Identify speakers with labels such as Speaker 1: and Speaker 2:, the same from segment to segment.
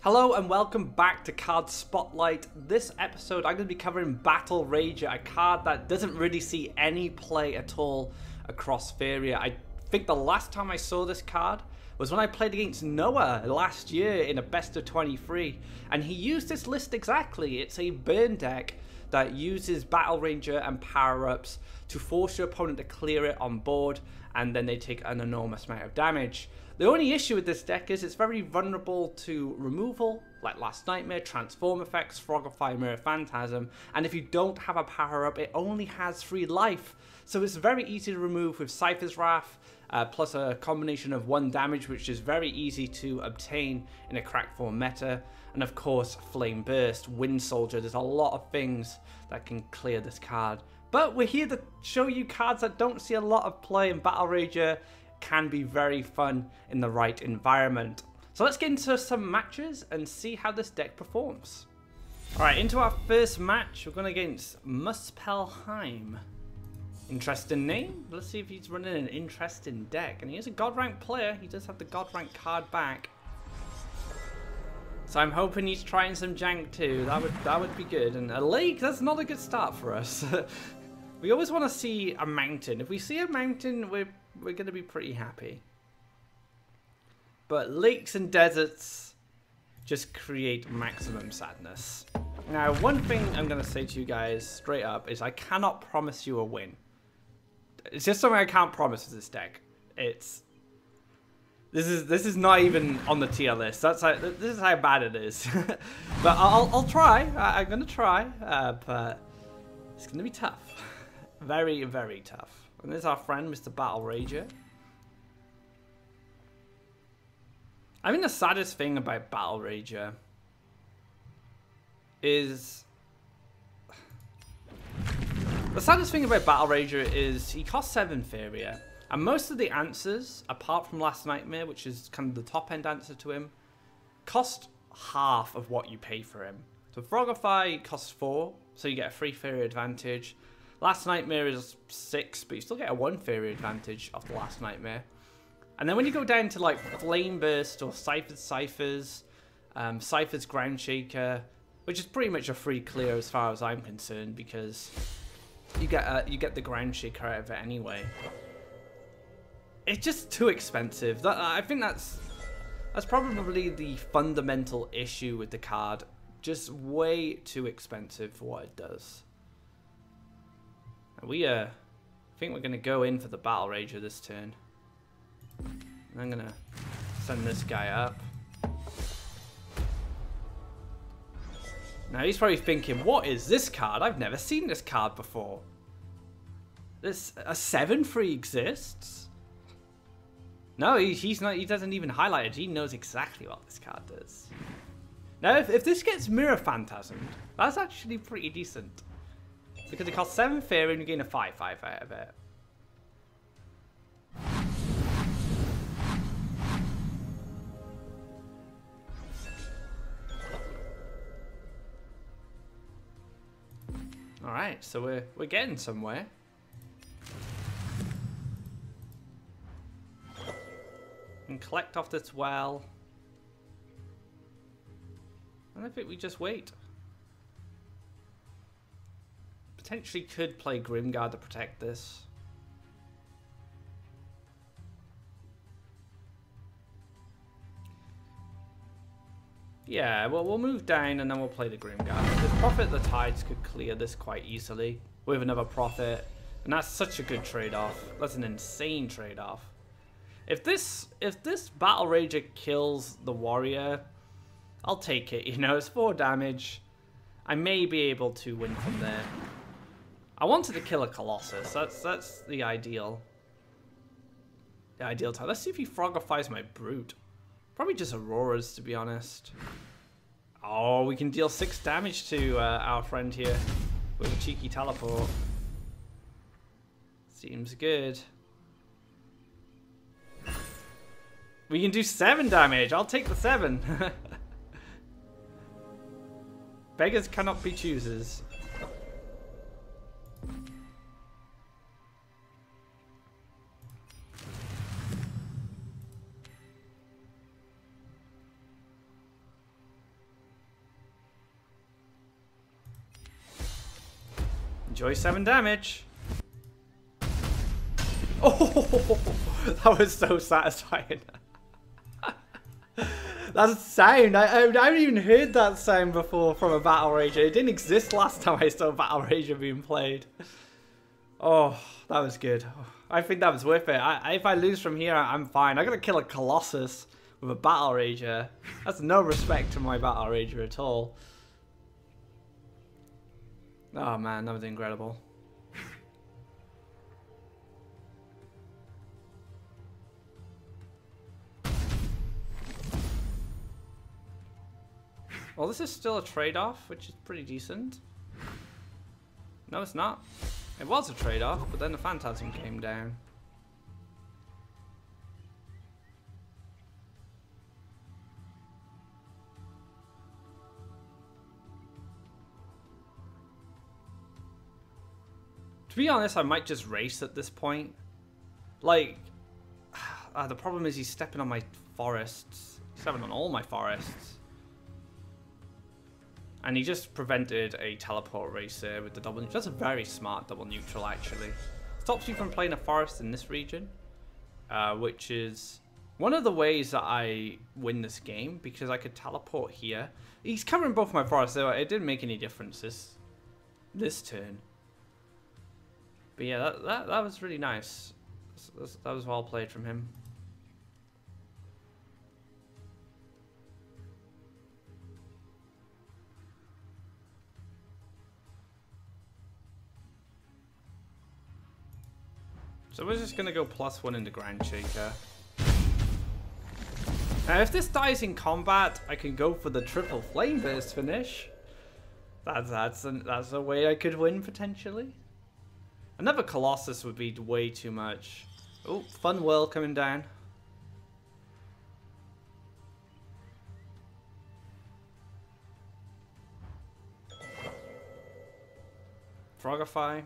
Speaker 1: Hello and welcome back to Card Spotlight. This episode I'm going to be covering Battle Rager, a card that doesn't really see any play at all across Faeria. I think the last time I saw this card was when I played against Noah last year in a best of 23, and he used this list exactly. It's a burn deck that uses Battle Ranger and power-ups to force your opponent to clear it on board, and then they take an enormous amount of damage. The only issue with this deck is it's very vulnerable to removal, like Last Nightmare, Transform effects, Frogify, Mirror Phantasm, and if you don't have a power-up, it only has 3 life. So it's very easy to remove with Cypher's Wrath, plus a combination of 1 damage, which is very easy to obtain in a cracked form meta, and of course Flame Burst, Wind Soldier. There's a lot of things that can clear this card. But we're here to show you cards that don't see a lot of play in Battle Rager, can be very fun in the right environment. So let's get into some matches and see how this deck performs. Alright, into our first match, we're going against Muspelheim. Interesting name. Let's see if he's running an interesting deck. And he is a God rank player. He does have the God rank card back. So I'm hoping he's trying some jank too. That would be good. And a lake, that's not a good start for us. We always want to see a mountain. If we see a mountain, we're going to be pretty happy. But lakes and deserts just create maximum sadness. Now, one thing I'm going to say to you guys straight up is I cannot promise you a win. It's just something I can't promise with this deck. This is not even on the tier list. This is how bad it is. But I'll try. I'm going to try. But it's going to be tough. Very, very tough. And there's our friend, Mr. Battle Rager. I think the saddest thing about Battle Rager is... The saddest thing about Battle Rager is he costs 7 Faeria. And most of the answers, apart from Last Nightmare, which is kind of the top-end answer to him, cost half of what you pay for him. So Frogify costs 4, so you get a 3 Faeria advantage. Last Nightmare is 6, but you still get a 1 Faeria advantage off the Last Nightmare. And then when you go down to like Flame Burst or Cypher's Ground Shaker, which is pretty much a free clear as far as I'm concerned, because you get the Ground Shaker out of it anyway. It's just too expensive. I think that's probably the fundamental issue with the card. Just way too expensive for what it does. We I think we're going to go in for the Battle Rager this turn. And I'm going to send this guy up. Now he's probably thinking, what is this card? I've never seen this card before. A 7-3 exists? No, he's not. He doesn't even highlight it. He knows exactly what this card does. Now, if this gets Mirror Phantasm, that's actually pretty decent. Because it costs 7 Faeria and you gain a 5/5 out of it. Alright, so we're getting somewhere. And collect off this well. And I think we just wait. Potentially could play Grimguard to protect this. Yeah, well, we'll move down and then we'll play the Grimguard. The Prophet of the Tides could clear this quite easily with another Prophet. And that's such a good trade-off. That's an insane trade-off. If this Battle Rager kills the Warrior, I'll take it. You know, it's 4 damage. I may be able to win from there. I wanted to kill a Colossus. That's the ideal. The ideal time. Let's see if he Frogifies my Brute. Probably just Auroras, to be honest. Oh, we can deal 6 damage to our friend here with a cheeky teleport. Seems good. We can do 7 damage. I'll take the 7. Beggars cannot be choosers. Enjoy 7 damage. Oh, that was so satisfying. That sound, I haven't even heard that sound before from a Battle Rager. It didn't exist last time I saw Battle Rager being played. Oh, that was good. I think that was worth it. If I lose from here, I'm fine. I gotta kill a Colossus with a Battle Rager. That's no respect to my Battle Rager at all. Oh man, that was incredible. Well, this is still a trade-off, which is pretty decent. No, it's not. It was a trade-off, but then the Phantasm came down. To be honest, I might just race at this point. Like, the problem is he's stepping on my forests. He's stepping on all my forests. And he just prevented a teleport racer with the double neutral. That's a very smart double neutral, actually. Stops you from playing a forest in this region, which is one of the ways that I win this game, because I could teleport here. He's covering both my forests, so it didn't make any difference this turn. But yeah, that was really nice. That was well played from him. So we're just going to go +1 into Grand Shaker. Now if this dies in combat, I can go for the triple Flame Burst finish. That's a way I could win potentially. Another Colossus would be way too much. Oh, Fun Whirl coming down. Frogify.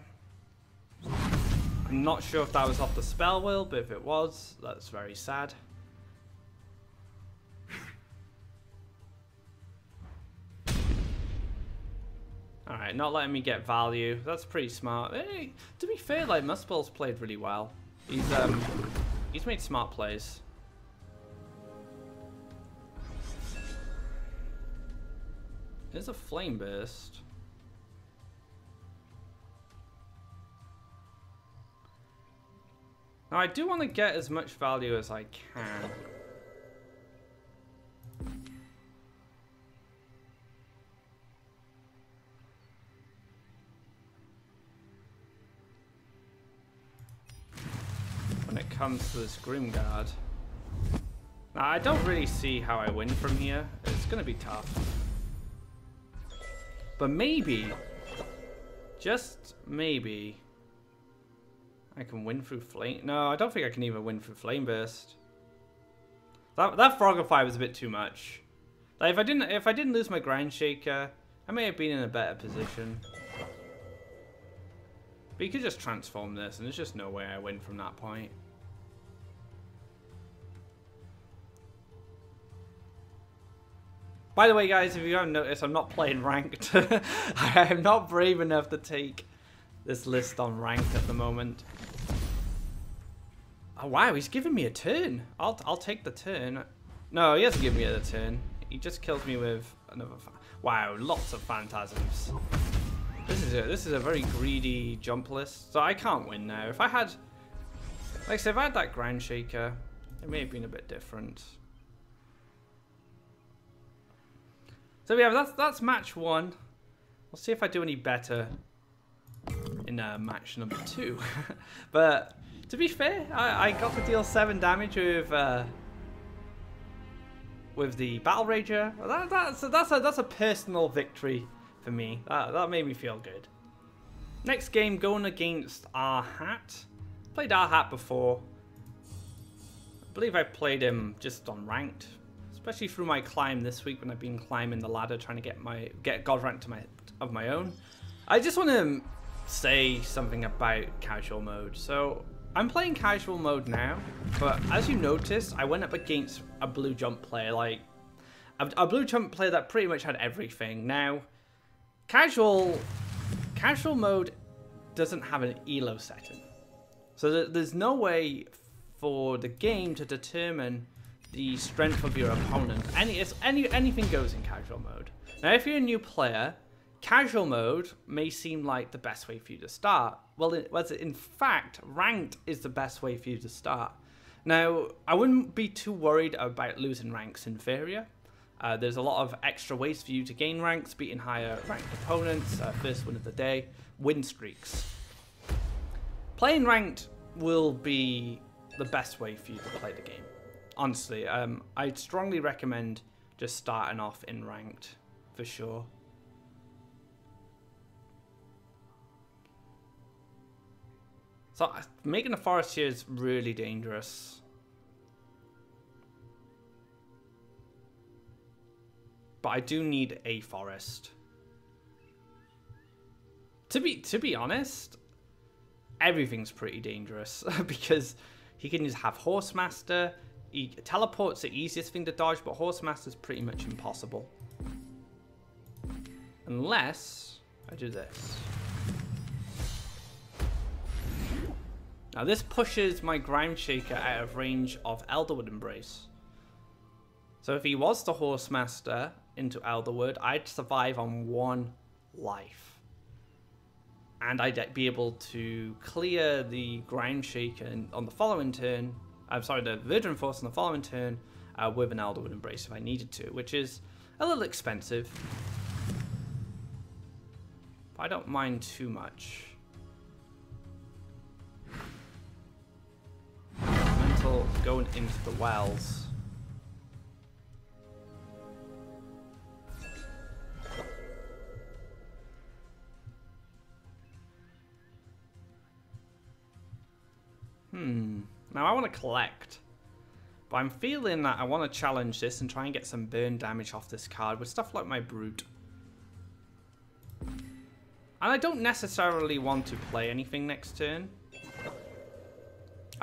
Speaker 1: I'm not sure if that was off the spell wheel, but if it was, that's very sad. Alright, not letting me get value. That's pretty smart. Hey, to be fair, like, Muspel's played really well. He's made smart plays. There's a Flame Burst. Now, I do want to get as much value as I can. When it comes to this Grimguard. Now, I don't really see how I win from here. It's going to be tough. But maybe, just maybe, I can win through Flame... No, I don't think I can even win through Flame Burst. That Frogify was a bit too much. Like, if I didn't lose my Grand Shaker, I may have been in a better position. But you could just transform this, and there's just no way I win from that point. By the way, guys, if you haven't noticed, I'm not playing ranked. I am not brave enough to take this list on ranked at the moment. Oh wow, he's giving me a turn. I'll take the turn. No, he hasn't given me a turn. He just kills me with another. Wow, lots of phantasms. This is a very greedy jump list, so I can't win now. If I had, like I said, if I had that Grand Shaker, it may have been a bit different. So yeah, that's match 1. We'll see if I do any better in match number 2. But to be fair, I got to deal 7 damage with the Battle Rager. That's a personal victory for me. That made me feel good. Next game, going against Arhat. Played Arhat before. I believe I played him just on ranked, especially through my climb this week when I've been climbing the ladder trying to get God rank of my own. I just want to say something about casual mode. So I'm playing casual mode now, but as you notice, I went up against a blue jump player, like a blue jump player that pretty much had everything. Now, casual mode doesn't have an elo setting. So there's no way for the game to determine the strength of your opponent. Anything goes in casual mode. Now, if you're a new player, casual mode may seem like the best way for you to start. Well, in fact, ranked is the best way for you to start. Now, I wouldn't be too worried about losing ranks in Faeria. There's a lot of extra ways for you to gain ranks, beating higher ranked opponents, first win of the day, win streaks. Playing ranked will be the best way for you to play the game. Honestly, I'd strongly recommend just starting off in ranked, for sure. So making a forest here is really dangerous. But I do need a forest. To be honest, everything's pretty dangerous because he can just have Horsemaster. Teleport's the easiest thing to dodge, but Horsemaster's pretty much impossible. Unless I do this. Now this pushes my Ground Shaker out of range of Elderwood Embrace. So if he was the Horsemaster into Elderwood, I'd survive on 1 life. And I'd be able to clear the Ground Shaker on the following turn. I'm sorry, the Verdant Force on the following turn with an Elderwood Embrace if I needed to, which is a little expensive. But I don't mind too much. Mental going into the wells. Now I want to collect, but I'm feeling that I want to challenge this and try and get some burn damage off this card with stuff like my Brute. And I don't necessarily want to play anything next turn.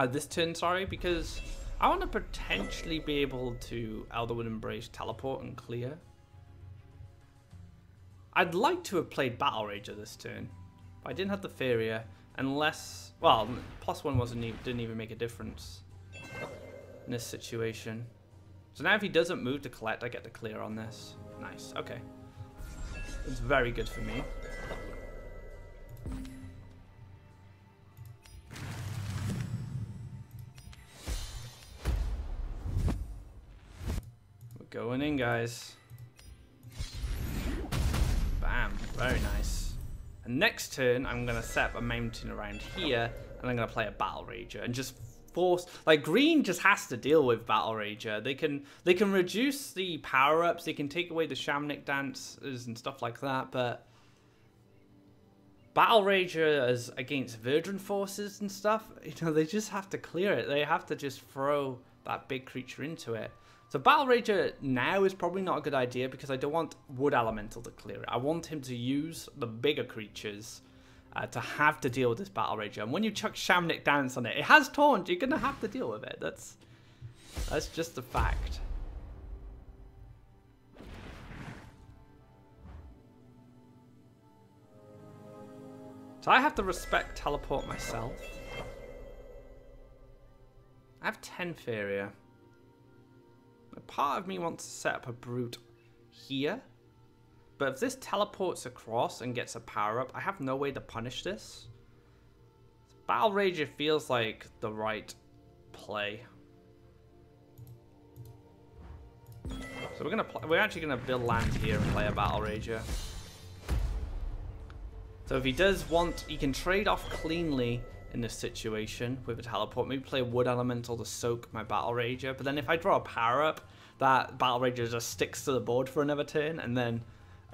Speaker 1: This turn, sorry, because I want to potentially be able to Elderwood Embrace, teleport, and clear. I'd like to have played Battle Rager this turn, but I didn't have the Faeria. Unless, well, +1 didn't even make a difference in this situation. So now if he doesn't move to collect, I get to clear on this. Nice, okay. It's very good for me. We're going in, guys. Bam, very nice. And next turn, I'm going to set up a mountain around here, and I'm going to play a Battle Rager, and just force... Like, green just has to deal with Battle Rager. They can reduce the power-ups, they can take away the Shamanic Dances and stuff like that, but... Battle Rager is against Verdant Forces and stuff, you know, they just have to clear it. They have to just throw that big creature into it. So Battle Rager now is probably not a good idea because I don't want Wood Elemental to clear it. I want him to use the bigger creatures to have to deal with this Battle Rager. And when you chuck Shamanic Dance on it, it has taunt. You're going to have to deal with it. That's just a fact. So I have to respect teleport myself. I have 10 Faeria. Part of me wants to set up a Brute here. But if this teleports across and gets a power-up, I have no way to punish this. Battle Rager feels like the right play. So we're actually gonna build land here and play a Battle Rager. So if he does want, he can trade off cleanly in this situation with a teleport. Maybe play a Wood Elemental to soak my Battle Rager. But then if I draw a power up, that Battle Rager just sticks to the board for another turn. And then,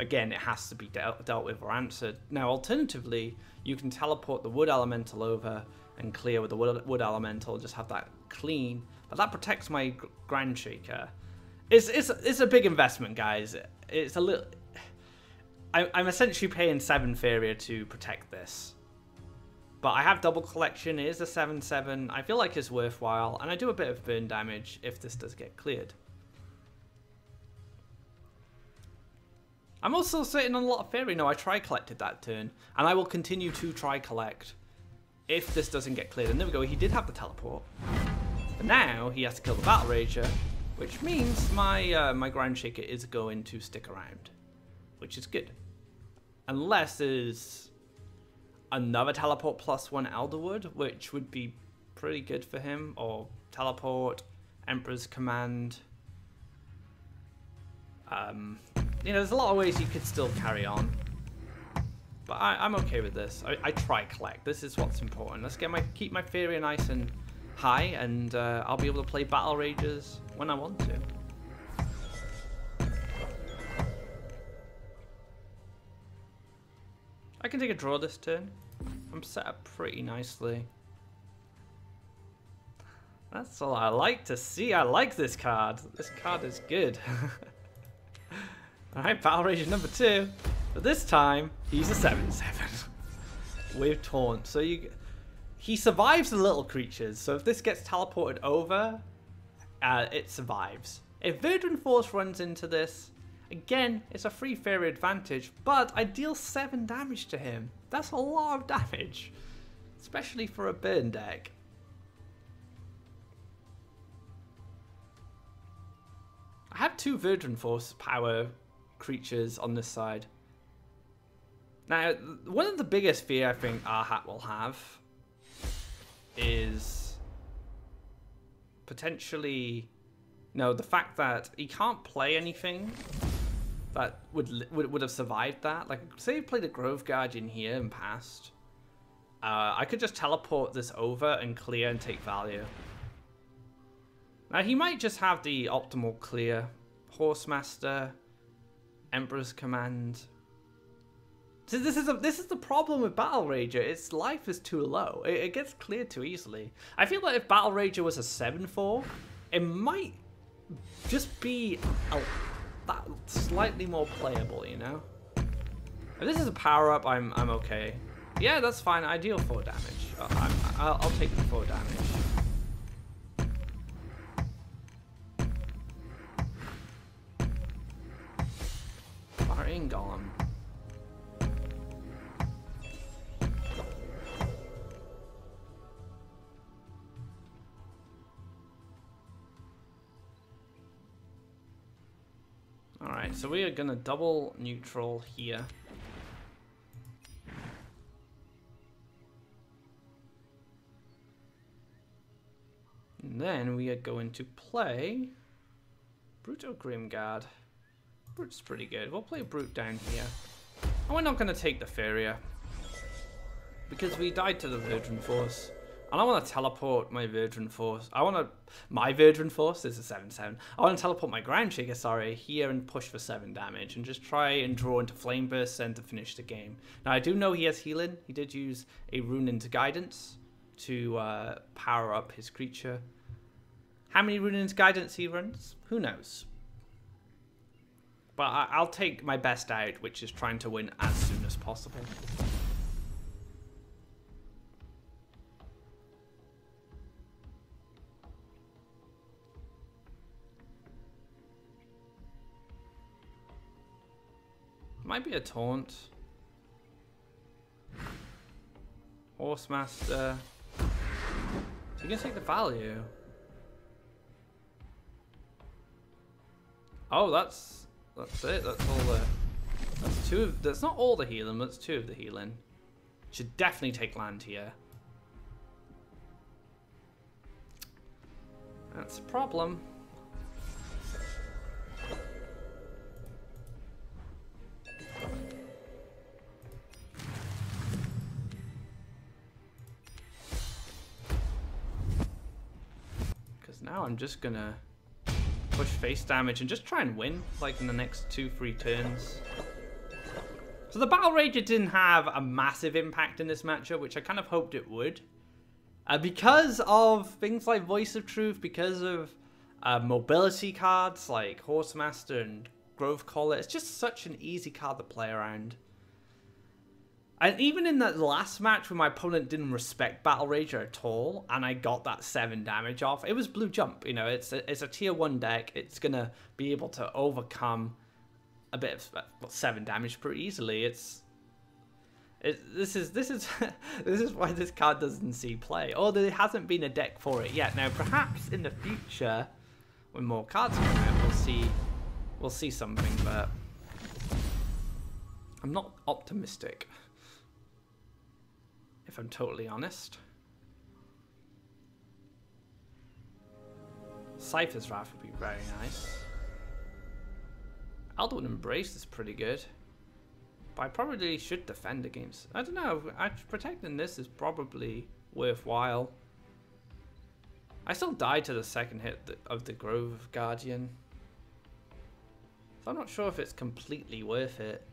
Speaker 1: again, it has to be dealt with or answered. Now, alternatively, you can teleport the Wood Elemental over and clear with the Wood Elemental. Just have that clean. But that protects my Ground Shaker. It's a big investment, guys. It's a little... I'm essentially paying 7 Faeria to protect this. But I have double collection, it is a 7/7. I feel like it's worthwhile, and I do a bit of burn damage if this does get cleared. I'm also sitting on a lot of Faeria. No, I tri-collected that turn, and I will continue to tri-collect if this doesn't get cleared. And there we go, he did have the teleport. But now he has to kill the Battle Rager, which means my my Ground Shaker is going to stick around, which is good. Unless there's another teleport +1 Elderwood, which would be pretty good for him, or teleport, Emperor's Command. You know, there's a lot of ways you could still carry on. But I'm okay with this. I try collect. This is what's important. Let's keep my Faeria nice and high, and I'll be able to play Battle Rages when I want to. I can take a draw this turn. I'm set up pretty nicely. That's all I like to see. I like this card. This card is good. Alright, Battle Rage number 2. But this time, he's a 7/7 with Taunt. So he survives the little creatures. So if this gets teleported over, it survives. If Verdant Force runs into this, again, it's a free Faeria advantage, but I deal 7 damage to him. That's a lot of damage, especially for a burn deck. I have 2 Verdant Force power creatures on this side. Now, one of the biggest fear I think Arhat will have is potentially, the fact that he can't play anything that would have survived that. Like, say he played a Grove Guardian here and passed. I could just teleport this over and clear and take value. Now, he might just have the optimal clear. Horsemaster, Emperor's Command. So this is the problem with Battle Rager. Its life is too low. It gets cleared too easily. I feel like if Battle Rager was a 7/4, it might just be that slightly more playable, you know? If this is a power-up, I'm okay. Yeah, that's fine. I deal 4 damage. I'll take the 4 damage. Marine Golem. Alright, so we are gonna double neutral here. And then we are going to play Brute or Grimguard. Brute's pretty good. We'll play Brute down here. And we're not going to take the Faeria, because we died to the Verdant Force. And I want to teleport my Verdant Force. My Verdant Force is a 7/7. I want to teleport my Ground Shaker, sorry, here and push for 7 damage. And just try and draw into Flame Burst and to finish the game. Now, I do know he has healing. He did use a Rune into Guidance to power up his creature. How many Rune into Guidance he runs? Who knows? But I'll take my best out, which is trying to win as soon as possible. Might be a taunt. Horsemaster. So you can take the value. Oh, that's it. That's all the. That's 2 of. That's not all the healing. That's 2 of the healing. Should definitely take land here. That's a problem. Because now I'm just gonna push face damage and just try and win, like in the next 2-3 turns. So the Battle Rager didn't have a massive impact in this matchup, which I kind of hoped it would. Because of things like Voice of Truth, because of mobility cards like Horsemaster and Grove Caller, it's just such an easy card to play around. And even in that last match where my opponent didn't respect Battle Rager at all, and I got that 7 damage off, it was blue jump. You know, it's a tier 1 deck. It's gonna be able to overcome a bit of 7 damage pretty easily. This is this is why this card doesn't see play, or there hasn't been a deck for it yet. Now perhaps in the future, when more cards come out, we'll see something, but I'm not optimistic, if I'm totally honest. Cypher's Wrath would be very nice. Elderwood Embrace is pretty good, but I probably should defend against. I don't know. Protecting this is probably worthwhile. I still died to the second hit of the Grove Guardian, so I'm not sure if it's completely worth it.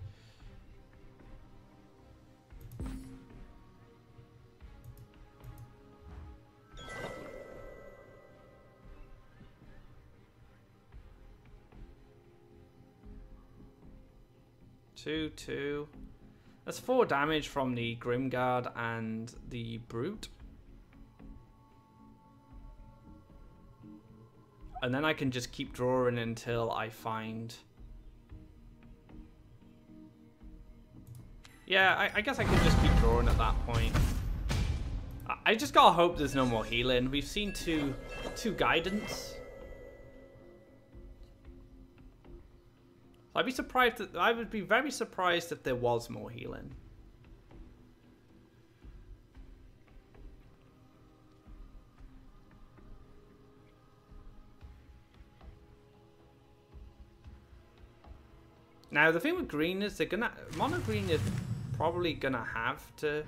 Speaker 1: Two. That's 4 damage from the Grimguard and the Brute. And then I can just keep drawing until I find... Yeah, I guess I can just keep drawing at that point. I just gotta hope there's no more healing. We've seen two guidance. I would be very surprised if there was more healing. Now the thing with green is mono green is probably gonna have to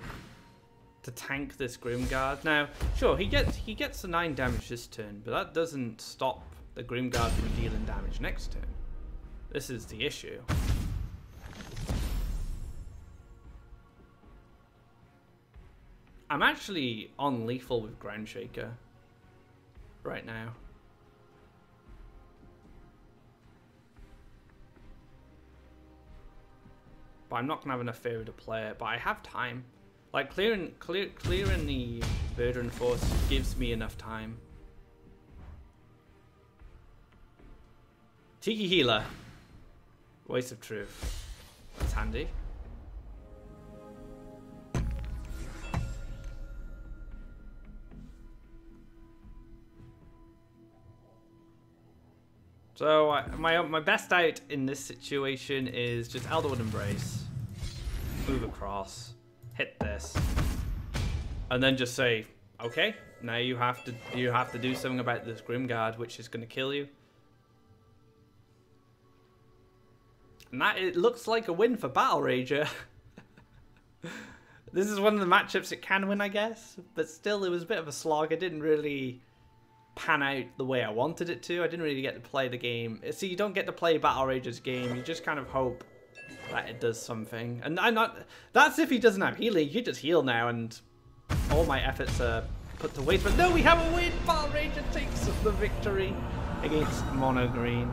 Speaker 1: tank this Grimguard. Now, sure, he gets the 9 damage this turn, but that doesn't stop the Grimguard from dealing damage next turn. This is the issue. I'm actually on lethal with Groundshaker right now. But I'm not gonna have enough Faeria to play it, but I have time. Like clearing the Verdant Force gives me enough time. Tiki Healer. Voice of Truth. That's handy. So my best out in this situation is just Elderwood Embrace, move across, hit this, and then just say, okay, now you have to do something about this Grimguard, which is going to kill you. And that, it looks like a win for Battle Rager. This is one of the matchups it can win, I guess. But still, it was a bit of a slog. It didn't really pan out the way I wanted it to. I didn't really get to play the game. See, you don't get to play Battle Rager's game. You just kind of hope that it does something. And that's if he doesn't have healing. You just heal now, and all my efforts are put to waste. But no, we have a win! Battle Rager takes the victory against Mono Green.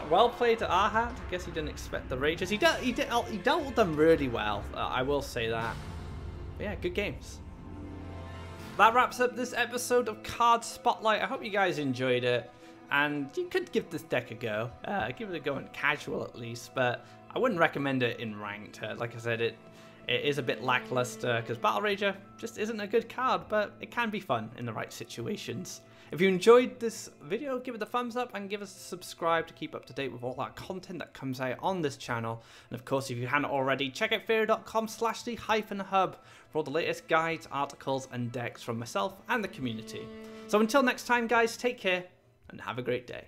Speaker 1: Well played to Arhat. I guess he didn't expect the Rages. He dealt with them really well. I will say that. But yeah, good games. That wraps up this episode of Card Spotlight. I hope you guys enjoyed it, and you could give this deck a go. Give it a go in casual at least, but I wouldn't recommend it in ranked. Like I said, it is a bit lackluster because Battle Rager just isn't a good card, but it can be fun in the right situations. If you enjoyed this video, give it a thumbs up and give us a subscribe to keep up to date with all that content that comes out on this channel. And of course, if you haven't already, check out Faeria.com/the-hub for all the latest guides, articles, and decks from myself and the community. So until next time, guys, take care and have a great day.